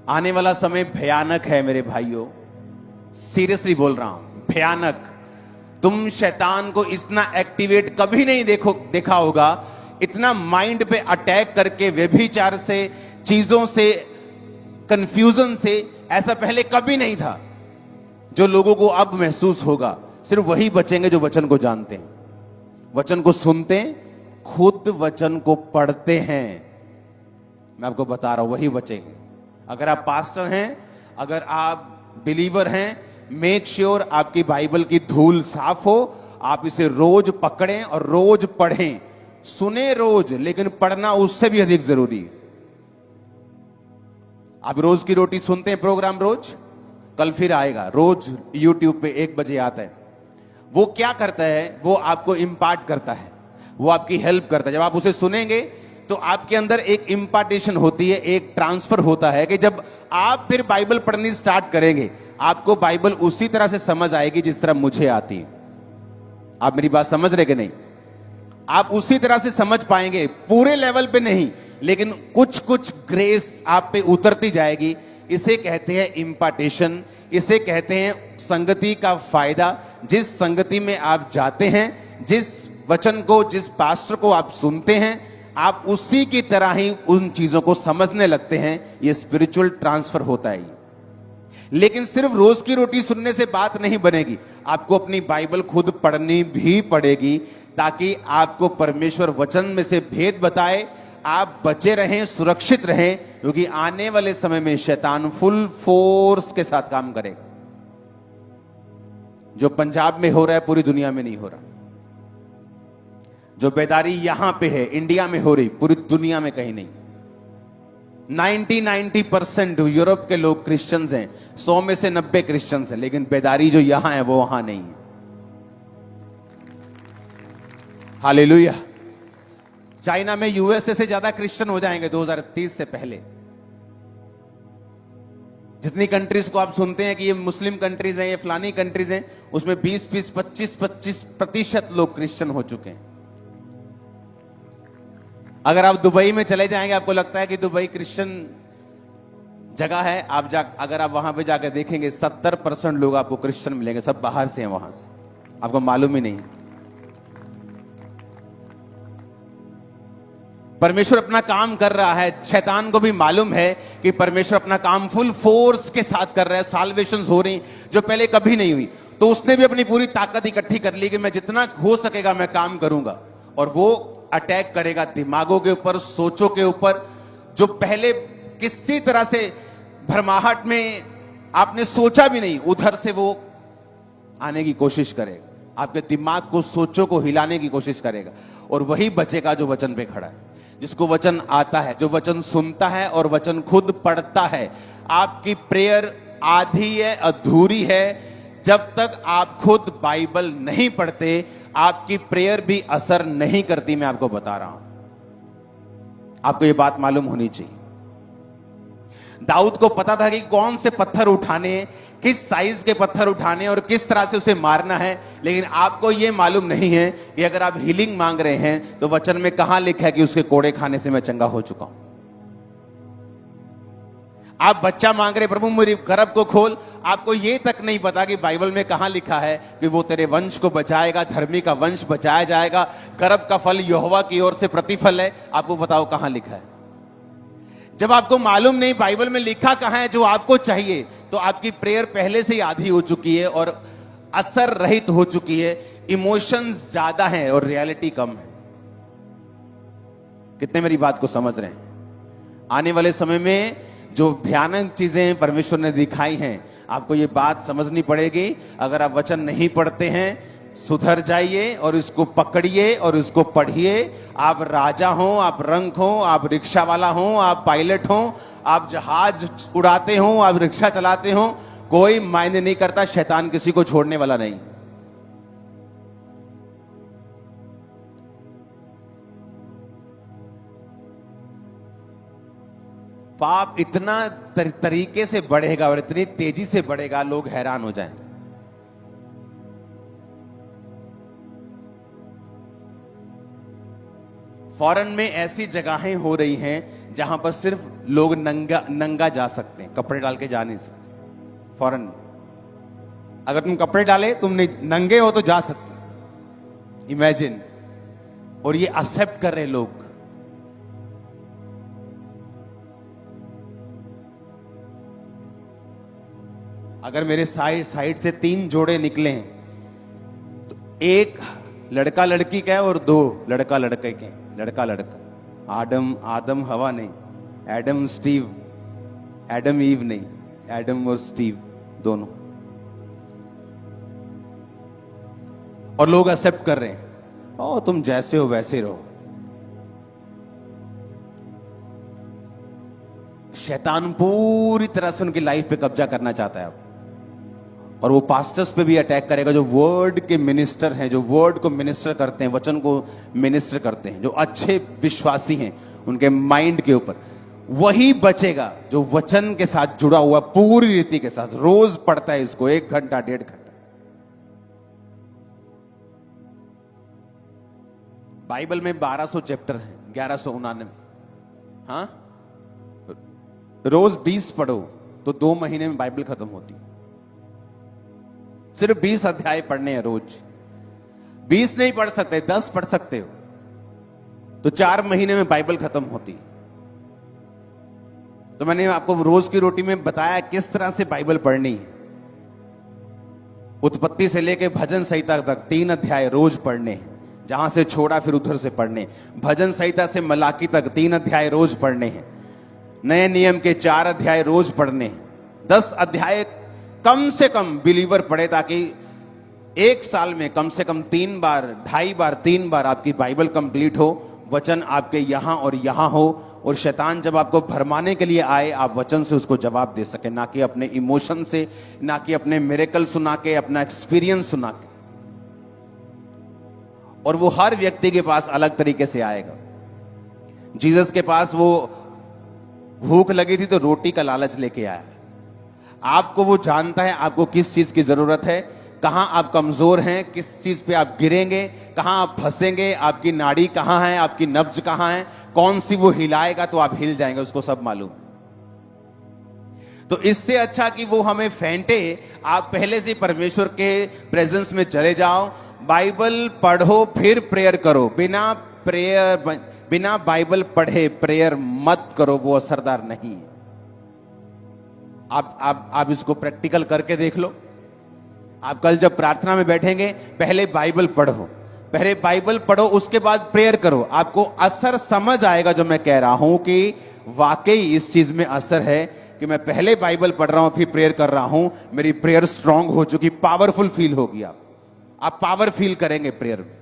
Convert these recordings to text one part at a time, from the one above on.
आने वाला समय भयानक है मेरे भाइयों, सीरियसली बोल रहा हूं, भयानक। तुम शैतान को इतना एक्टिवेट कभी नहीं देखा होगा, इतना माइंड पे अटैक करके, व्यभिचार से, चीजों से, कंफ्यूजन से, ऐसा पहले कभी नहीं था। जो लोगों को अब महसूस होगा, सिर्फ वही बचेंगे जो वचन को जानते हैं, वचन को सुनते हैं, खुद वचन को पढ़ते हैं। मैं आपको बता रहा हूं, वही बचेंगे। अगर आप पास्टर हैं, अगर आप बिलीवर हैं, मेक श्योर आपकी बाइबल की धूल साफ हो, आप इसे रोज पकड़ें और रोज पढ़ें। सुने रोज, लेकिन पढ़ना उससे भी अधिक जरूरी है। आप रोज की रोटी सुनते हैं प्रोग्राम, रोज, कल फिर आएगा, रोज यूट्यूब पे 1 बजे आता है। वो क्या करता है? वो आपको इंपार्ट करता है, वो आपकी हेल्प करता है। जब आप उसे सुनेंगे तो आपके अंदर एक इंपार्टेशन होती है, एक ट्रांसफर होता है कि जब आप फिर बाइबल पढ़नी स्टार्ट करेंगे, आपको बाइबल उसी तरह से समझ आएगी जिस तरह मुझे आती है। आप मेरी बात समझ रहे कि नहीं? आप उसी तरह से समझ पाएंगे, पूरे लेवल पे नहीं, लेकिन कुछ कुछ ग्रेस आप पे उतरती जाएगी। इसे कहते हैं इंपार्टेशन, इसे कहते हैं संगति का फायदा। जिस संगति में आप जाते हैं, जिस वचन को, जिस पास्टर को आप सुनते हैं, आप उसी की तरह ही उन चीजों को समझने लगते हैं। ये स्पिरिचुअल ट्रांसफर होता है। लेकिन सिर्फ रोज की रोटी सुनने से बात नहीं बनेगी, आपको अपनी बाइबल खुद पढ़नी भी पड़ेगी, ताकि आपको परमेश्वर वचन में से भेद बताए, आप बचे रहें, सुरक्षित रहें, क्योंकि आने वाले समय में शैतान फुल फोर्स के साथ काम करेगा। जो पंजाब में हो रहा है पूरी दुनिया में नहीं हो रहा। जो बेदारी यहां पे है, इंडिया में हो रही, पूरी दुनिया में कहीं नहीं। 90% यूरोप के लोग क्रिश्चियंस हैं, 100 में से 90 क्रिश्चियंस हैं, लेकिन बेदारी जो यहां है वो वहां नहीं है। हालेलुया। चाइना में यूएसए से ज्यादा क्रिश्चियन हो जाएंगे 2030 से पहले। जितनी कंट्रीज को आप सुनते हैं कि ये मुस्लिम कंट्रीज हैं, ये फलानी कंट्रीज हैं, उसमें 20-25 लोग क्रिश्चियन हो चुके हैं। अगर आप दुबई में चले जाएंगे, आपको लगता है कि दुबई क्रिश्चियन जगह है, अगर आप वहां पे जाकर देखेंगे, 70% लोग आपको क्रिश्चियन मिलेंगे, सब बाहर से हैं, वहां से, आपको मालूम ही नहीं। परमेश्वर अपना काम कर रहा है। शैतान को भी मालूम है कि परमेश्वर अपना काम फुल फोर्स के साथ कर रहा है। साल्वेशंस हो रही जो पहले कभी नहीं हुई, तो उसने भी अपनी पूरी ताकत इकट्ठी कर ली कि मैं जितना हो सकेगा मैं काम करूंगा। और वो अटैक करेगा दिमागों के ऊपर, सोचों के ऊपर, जो पहले किसी तरह से भरमाहट में आपने सोचा भी नहीं, उधर से वो आने की कोशिश करेगा, आपके दिमाग को, सोचों को हिलाने की कोशिश करेगा। और वही बचेगा जो वचन पे खड़ा है, जिसको वचन आता है, जो वचन सुनता है और वचन खुद पढ़ता है। आपकी प्रेयर आधी है, अधूरी है। जब तक आप खुद बाइबल नहीं पढ़ते, आपकी प्रेयर भी असर नहीं करती। मैं आपको बता रहा हूं, आपको यह बात मालूम होनी चाहिए। दाऊद को पता था कि कौन से पत्थर उठाने, किस साइज के पत्थर उठाने और किस तरह से उसे मारना है। लेकिन आपको यह मालूम नहीं है कि अगर आप हीलिंग मांग रहे हैं तो वचन में कहां लिखा है कि उसके कोड़े खाने से मैं चंगा हो चुका हूं। आप बच्चा मांग रहे, प्रभु मेरी गर्भ को खोल, आपको यह तक नहीं पता कि बाइबल में कहां लिखा है कि वो तेरे वंश को बचाएगा, धर्मी का वंश बचाया जाएगा, गर्भ का फल यहोवा की ओर से प्रतिफल है। आपको बताओ कहां लिखा है? जब आपको मालूम नहीं बाइबल में लिखा कहां है जो आपको चाहिए, तो आपकी प्रेयर पहले से ही आधी हो चुकी है और असर रहित हो चुकी है। इमोशंस ज्यादा हैं और रियलिटी कम है। कितने मेरी बात को समझ रहे हैं? आने वाले समय में जो भयानक चीजें परमेश्वर ने दिखाई हैं, आपको ये बात समझनी पड़ेगी। अगर आप वचन नहीं पढ़ते हैं, सुधर जाइए और इसको पकड़िए और इसको पढ़िए। आप राजा हो, आप रंक हो, आप रिक्शा वाला हो, आप पायलट हो, आप जहाज उड़ाते हो, आप रिक्शा चलाते हो, कोई मायने नहीं करता। शैतान किसी को छोड़ने वाला नहीं। पाप इतना तरीके से बढ़ेगा और इतनी तेजी से बढ़ेगा, लोग हैरान हो जाएं। फॉरेन में ऐसी जगहें हो रही हैं जहां पर सिर्फ लोग नंगा नंगा जा सकते हैं, कपड़े डाल के जा नहीं सकते। फॉरेन अगर तुम कपड़े डाले, तुम नहीं नंगे हो तो जा सकते, इमेजिन। और ये एक्सेप्ट कर रहे लोग। अगर मेरे साइड से 3 जोड़े निकले हैं तो एक लड़का लड़की का है और 2 लड़का लड़के के हैं। लड़का लड़का, आदम हवा नहीं, एडम स्टीव, एडम ईव नहीं, एडम और स्टीव दोनों। और लोग एक्सेप्ट कर रहे हैं, ओ तुम जैसे हो वैसे रहो। शैतान पूरी तरह से उनकी लाइफ पे कब्जा करना चाहता है अब। और वो पास्टर्स पे भी अटैक करेगा, जो वर्ड के मिनिस्टर हैं, जो वर्ड को मिनिस्टर करते हैं, वचन को मिनिस्टर करते हैं, जो अच्छे विश्वासी हैं, उनके माइंड के ऊपर। वही बचेगा जो वचन के साथ जुड़ा हुआ, पूरी रीति के साथ रोज पढ़ता है इसको 1 घंटा 1.5 घंटा। बाइबल में 1200 चैप्टर हैं, 1199। हाँ, रोज 20 पढ़ो तो 2 महीने में बाइबल खत्म होती। सिर्फ 20 अध्याय पढ़ने हैं रोज। 20 नहीं पढ़ सकते, 10 पढ़ सकते हो तो 4 महीने में बाइबल खत्म होती। तो मैंने आपको रोज की रोटी में बताया किस तरह से बाइबल पढ़नी है। उत्पत्ति से लेकर भजन संहिता तक 3 अध्याय रोज पढ़ने हैं। जहां से छोड़ा फिर उधर से पढ़ने। भजन संहिता से मलाकी तक 3 अध्याय रोज पढ़ने हैं। नए नियम के 4 अध्याय रोज पढ़ने हैं। 10 अध्याय कम से कम बिलीवर पढ़े, ताकि 1 साल में कम से कम 3 बार, 2.5 बार, 3 बार आपकी बाइबल कंप्लीट हो, वचन आपके यहां और यहां हो। और शैतान जब आपको भरमाने के लिए आए, आप वचन से उसको जवाब दे सके, ना कि अपने इमोशन से, ना कि अपने मिरेकल सुना के, अपना एक्सपीरियंस सुना के। और वो हर व्यक्ति के पास अलग तरीके से आएगा। जीसस के पास वो भूख लगी थी तो रोटी का लालच लेके आया। आपको वो जानता है आपको किस चीज की जरूरत है, कहां आप कमजोर हैं, किस चीज पे आप गिरेंगे, कहां आप फंसेंगे, आपकी नाड़ी कहां है, आपकी नब्ज कहां है, कौन सी वो हिलाएगा तो आप हिल जाएंगे, उसको सब मालूम। तो इससे अच्छा कि वो हमें फेंटे, आप पहले से परमेश्वर के प्रेजेंस में चले जाओ, बाइबल पढ़ो, फिर प्रेयर करो। बिना बाइबल पढ़े प्रेयर मत करो, वो असरदार नहीं है। आप इसको प्रैक्टिकल करके देख लो। आप कल जब प्रार्थना में बैठेंगे, पहले बाइबल पढ़ो, उसके बाद प्रेयर करो। आपको असर समझ आएगा जो मैं कह रहा हूं कि वाकई इस चीज में असर है कि मैं पहले बाइबल पढ़ रहा हूं फिर प्रेयर कर रहा हूं, मेरी प्रेयर स्ट्रांग हो चुकी, पावरफुल फील होगी। आप पावर फील करेंगे प्रेयर में।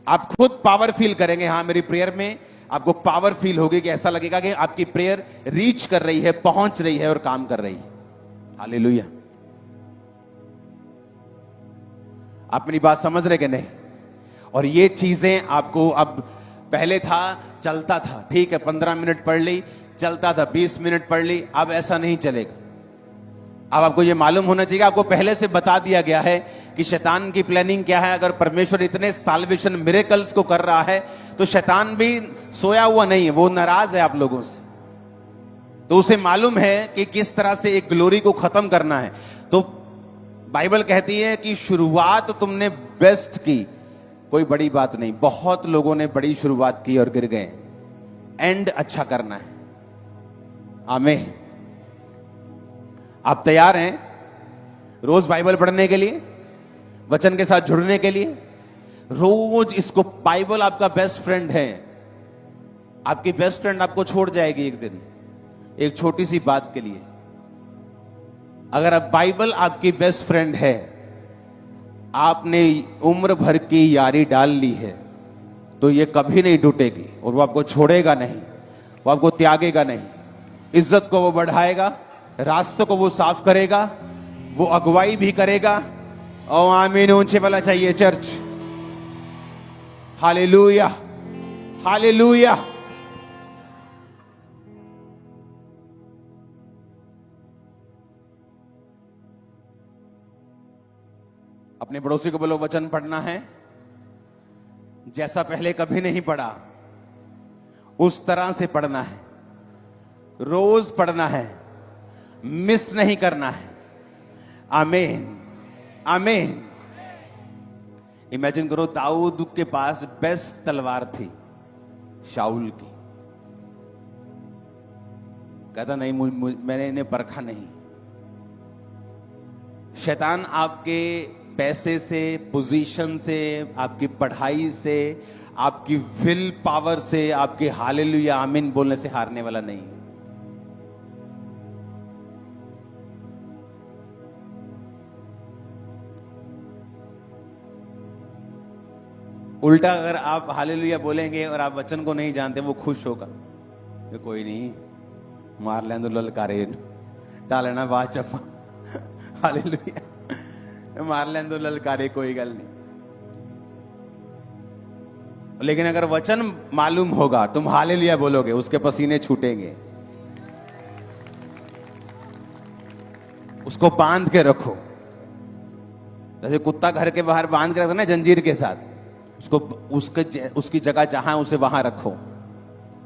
आप खुद पावर फील करेंगे। हाँ, मेरी प्रेयर में आपको पावर फील होगी कि ऐसा लगेगा कि आपकी प्रेयर रीच कर रही है, पहुंच रही है और काम कर रही है। हालेलुया। आप मेरी बात समझ रहे कि नहीं? और ये चीजें आपको अब, पहले था चलता था, ठीक है 15 मिनट पढ़ ली, चलता था 20 मिनट पढ़ ली, अब ऐसा नहीं चलेगा। अब आपको ये मालूम होना चाहिए, आपको पहले से बता दिया गया है कि शैतान की प्लानिंग क्या है। अगर परमेश्वर इतने साल्वेशन मिरेकल्स को कर रहा है तो शैतान भी सोया हुआ नहीं है, वो नाराज है आप लोगों से। तो उसे मालूम है कि किस तरह से एक ग्लोरी को खत्म करना है। तो बाइबल कहती है कि शुरुआत तुमने बेस्ट की, कोई बड़ी बात नहीं। बहुत लोगों ने बड़ी शुरुआत की और गिर गए। एंड अच्छा करना है। आमीन। आप तैयार हैं रोज बाइबल पढ़ने के लिए, वचन के साथ जुड़ने के लिए? रोज इसको, बाइबल आपका बेस्ट फ्रेंड है। आपकी बेस्ट फ्रेंड आपको छोड़ जाएगी एक दिन, एक छोटी सी बात के लिए। अगर अब बाइबल आपकी बेस्ट फ्रेंड है, आपने उम्र भर की यारी डाल ली है, तो ये कभी नहीं टूटेगी और वो आपको छोड़ेगा नहीं, वो आपको त्यागेगा नहीं। इज्जत को वो बढ़ाएगा, रास्तों को वो साफ करेगा, वो अगुवाई भी करेगा। और आमीन ऊंचे वाला चाहिए चर्च। Hallelujah, hallelujah. अपने पड़ोसी को बोलो, वचन पढ़ना है, जैसा पहले कभी नहीं पढ़ा उस तरह से पढ़ना है, रोज पढ़ना है, मिस नहीं करना है। आमीन, आमीन। इमेजिन करो, दाऊद के पास बेस्ट तलवार थी शाऊल की। कहता नहीं, मैंने इन्हें परखा नहीं। शैतान आपके पैसे से, पोजीशन से, आपकी पढ़ाई से, आपकी विल पावर से, आपके हालेलुया आमीन बोलने से हारने वाला नहीं। उल्टा अगर आप हालेलुया बोलेंगे और आप वचन को नहीं जानते, वो खुश होगा, ये कोई नहीं, मार लें तो ललकारे टालना बात चप्पा, हालेलुया, मार लें तो ललकारे, कोई गल नहीं। लेकिन अगर वचन मालूम होगा, तुम हालेलुया बोलोगे, उसके पसीने छूटेंगे। उसको बांध के रखो, जैसे कुत्ता घर के बाहर बांध के रखता ना जंजीर के साथ, उसको उसकी जगह जहां उसे वहां रखो।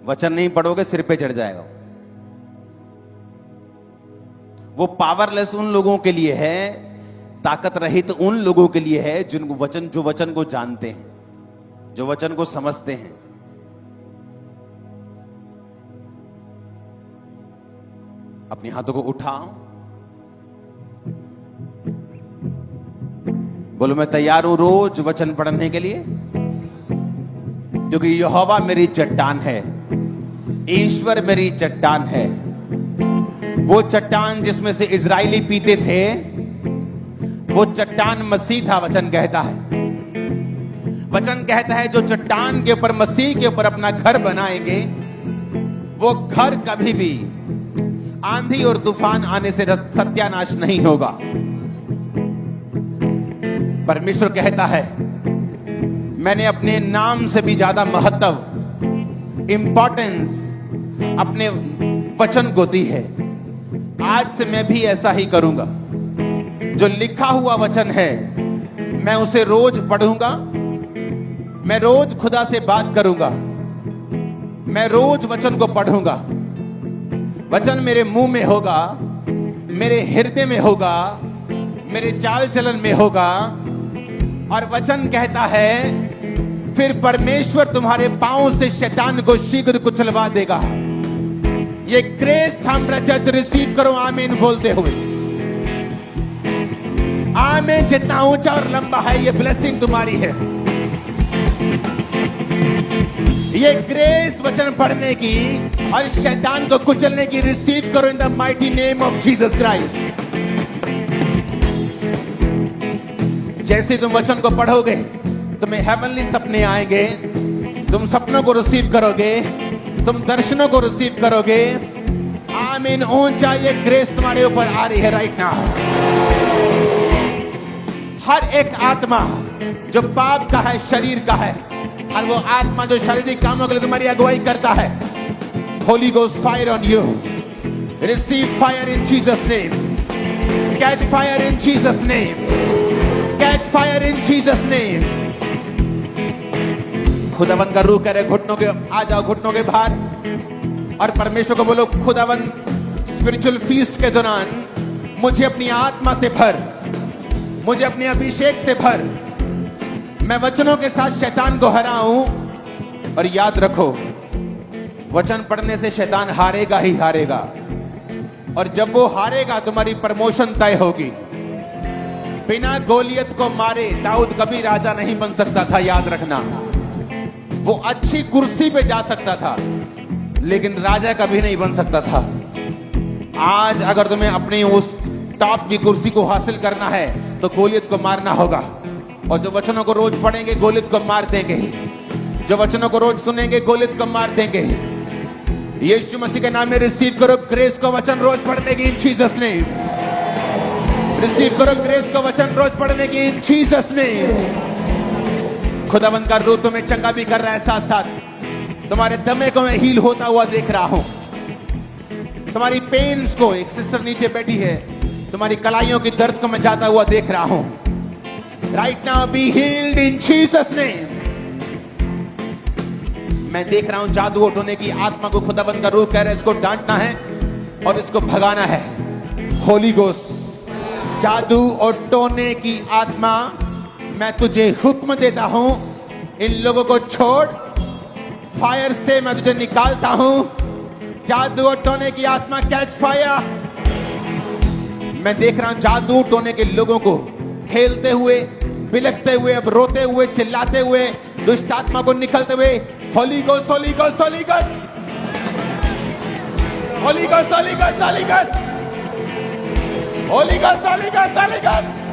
वचन नहीं पढ़ोगे सिर पे चढ़ जाएगा। वो पावरलेस उन लोगों के लिए है, ताकत रहित उन लोगों के लिए है जो वचन को जानते हैं, जो वचन को समझते हैं। अपने हाथों को उठाओ, बोलो मैं तैयार हूं रोज वचन पढ़ने के लिए, क्योंकि यहोवा मेरी चट्टान है, ईश्वर मेरी चट्टान है। वो चट्टान जिसमें से इजरायली पीते थे, वो चट्टान मसीह था। वचन कहता है, वचन कहता है जो चट्टान के ऊपर, मसीह के ऊपर अपना घर बनाएंगे, वो घर कभी भी आंधी और तूफान आने से सत्यानाश नहीं होगा। परमेश्वर कहता है मैंने अपने नाम से भी ज्यादा महत्व, इंपॉर्टेंस अपने वचन को दी है। आज से मैं भी ऐसा ही करूंगा। जो लिखा हुआ वचन है मैं उसे रोज पढ़ूंगा, मैं रोज खुदा से बात करूंगा, मैं रोज वचन को पढ़ूंगा। वचन मेरे मुंह में होगा, मेरे हृदय में होगा, मेरे चाल चलन में होगा। और वचन कहता है फिर परमेश्वर तुम्हारे पांव से शैतान को शीघ्र कुचलवा देगा। ये ग्रेस थामरा चर्च रिसीव करो आमीन बोलते हुए। आमीन। जितना ऊंचा और लंबा है ये ब्लेसिंग तुम्हारी है। ये ग्रेस वचन पढ़ने की और शैतान को कुचलने की रिसीव करो in the mighty name of Jesus Christ. जैसे तुम वचन को पढ़ोगे तुम्हें हेवनली सपने आएंगे, तुम सपनों को रिसीव करोगे, तुम दर्शनों को रिसीव करोगे। आमीन। ऊंचा ये ग्रेस तुम्हारे ऊपर आ रही है राइट नाउ। हर एक आत्मा जो पाप का है, शरीर का है, और वो आत्मा जो शारीरिक कामों के लिए तुम्हारी अगुवाई करता है, Holi ghost fire on you. Receive fire in Jesus name. Catch fire in Jesus name. Catch fire in Jesus name. खुदावन का रूह करे घुटनों के, आ जाओ घुटनों के बाहर और परमेश्वर को बोलो खुदावन स्पिरिचुअल फीस्ट के दौरान मुझे अपनी आत्मा से भर, मुझे अपने अभिषेक से भर। मैं वचनों के साथ शैतान को हराऊं। और याद रखो वचन पढ़ने से शैतान हारेगा ही हारेगा, और जब वो हारेगा तुम्हारी प्रमोशन तय होगी। बिना गोलियत को मारे दाऊद कभी राजा नहीं बन सकता था, याद रखना। वो अच्छी कुर्सी पे जा सकता था लेकिन राजा कभी नहीं बन सकता था। आज अगर तुम्हें अपनी उस टॉप की कुर्सी को हासिल करना है तो गोलियत को मारना होगा। और जो वचनों को रोज पढ़ेंगे गोलियत को मार देंगे, जो वचनों को रोज सुनेंगे गोलियत को मार देंगे। यीशु मसीह के नाम में रिसीव करो ग्रेस को वचन रोज पढ़ने की इन जीसस नेम। रिसीव करो ग्रेस को वचन रोज पढ़ने की इन जीसस नेम। खुदावंद का रूह तुम्हें चंगा भी कर रहा है, साथ साथ तुम्हारे दमे को मैं हील होता हुआ देख रहा हूं। तुम्हारी पेन्स को, एक सिस्टर नीचे बैठी है, तुम्हारी कलाइयों की दर्द को मैं जाता हुआ देख रहा हूं। Right now be healed in Jesus name. मैं देख रहा हूं जादू और टोने की आत्मा को खुदाबंद का रूह कह रहा है इसको डांटना है और इसको भगाना है। होली गोस्ट, जादू और टोने की आत्मा, मैं तुझे हुक्म देता हूं, इन लोगों को छोड़, फायर से मैं तुझे निकालता हूं। जादू और टोने की आत्मा कैच फायर। मैं देख रहा हूं जादू टोने के लोगों को खेलते हुए, बिलखते हुए, अब रोते हुए, चिल्लाते हुए, दुष्ट आत्मा को निकलते हुए। Holi ghost, Holi ghost, Holi ghost, Holi ghost, Holi ghost, Holi ghost, Holi ghost, Holi ghost, Holi ghost.